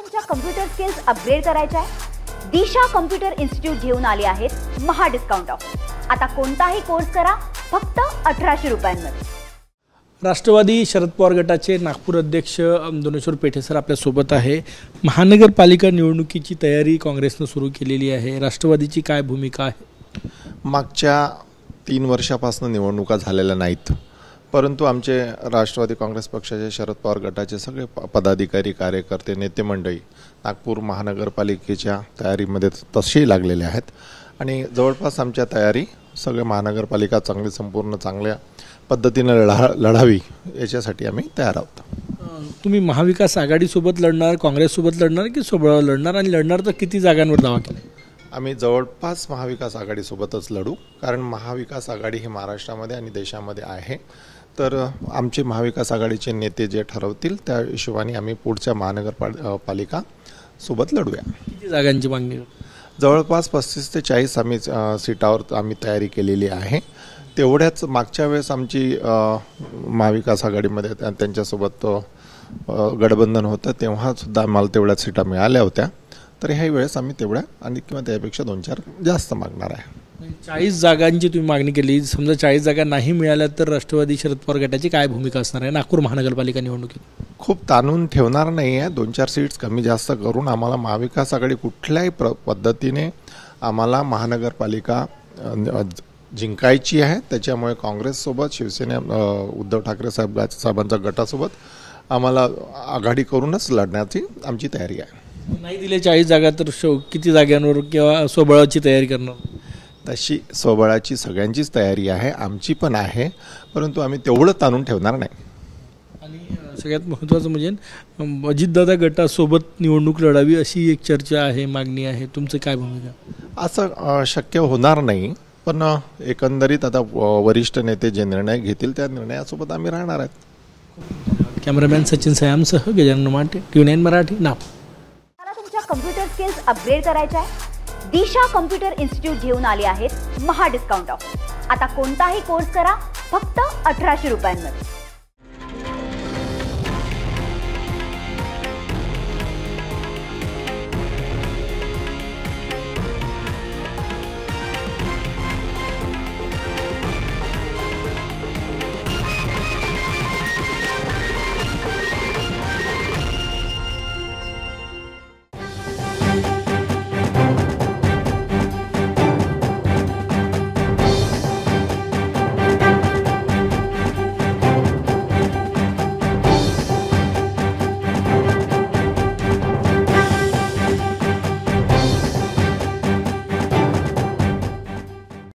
तुमच्या computer skills upgrade करायच्या आहे? दिशा कम्प्युटर इन्स्टिट्यूट घेऊन आले आहेत महा डिस्काउंट ऑफर। आता कोणताही कोर्स करा फक्त 1800 रुपयांमध्ये। राष्ट्रवादी शरद पवार गटाचे नागपूर अध्यक्ष दोनेश्वर पेठे सर आपल्या सोबत आहे। महानगरपालिका निवडणुकीची तयारी काँग्रेसने सुरू केलेली आहे। राष्ट्रवादीची काय भूमिका आहे? मागच्या 3 वर्षापासून निवडणुका झालेल्या नाहीत, परंतु आमचे राष्ट्रवादी काँग्रेस पक्षाचे शरद पवार गटाचे सगळे पदाधिकारी कार्यकर्ते नेते मंडळी नागपूर महानगरपालिकेच्या तयारीमध्ये तसेही लागलेले आहेत आणि जवळपास आमच्या तयारी सगळे महानगरपालिका चांगली संपूर्ण चांगल्या पद्धतीने लढावी याच्यासाठी आम्ही तयार आहोत। तुम्ही महाविकास आघाडीसोबत लढणार, काँग्रेससोबत लढणार की सोबत लढणार आणि लढणार तर किती जागांवर दावा केला? आम्ही जवळपास महाविकास आघाडीसोबतच लढू, कारण महाविकास आघाडी ही महाराष्ट्रामध्ये आणि देशामध्ये आहे। तर आमचे महाविकास आघाडीचे नेते जे ठरवतील त्या हिशोबाने आम्ही पुढच्या महानगरपालिका सोबत लढूया। किती जागांची मागणी? जवळपास 35 ते 40 आम्ही सीटावर आम्ही तयारी केलेली आहे। तेवढ्याच मागच्या वेळेस आमची महाविकास आघाडीमध्ये त्यांच्यासोबत गठबंधन होतं, तेव्हासुद्धा आम्हाला तेवढ्याच सीटा मिळाल्या होत्या। तर ह्याही वेळेस आम्ही तेवढ्या आणि किंवा त्यापेक्षा 2-4 जास्त मागणार आहे। 40 जागांची तुम्ही मागणी केली, समजा 40 जागा नाही मिळाल्या तर राष्ट्रवादी शरद पवार गटाची काय भूमिका असणार आहे नागपूर महानगरपालिका निवडणुकीत? खूप ताणून ठेवणार नाही आहे। 2-4 सीट्स कमी जास्त करून आम्हाला महाविकास आघाडी कुठल्याही पद्धतीने आम्हाला महानगरपालिका जिंकायची आहे। त्याच्यामुळे काँग्रेससोबत शिवसेना उद्धव ठाकरे साहेबांच्या गटासोबत आम्हाला आघाडी करूनच लढण्याची आमची तयारी आहे। नाही दिले 40 जागा तर किती जागांवर किंवा स्वबळाची तयारी करणार? तशी स्वबळाची सगळ्यांचीच तयारी आहे, आमची पण आहे, परंतु आम्ही तेवढं ताणून ठेवणार नाही। आणि सगळ्यात महत्त्वाचं म्हणजे अजितदादा गटासोबत निवडणूक लढावी अशी एक चर्चा आहे, मागणी आहे, तुमचं काय भूमिका? असं शक्य होणार नाही, पण एकंदरीत आता वरिष्ठ नेते जे निर्णय घेतील त्या निर्णयासोबत आम्ही राहणार आहेत। कॅमेरामॅन सचिन सयामसह गजानन माटे, T9 मराठी, नागपूर। तुमच्या कम्प्युटर स्किल्स अपग्रेड करायच्या आहे? दिशा कम्प्युटर इन्स्टिट्यूट घेऊन आले आहेत महा डिस्काउंट ऑफर। आता कोणताही कोर्स करा फक्त 1800 रुपयांमध्ये।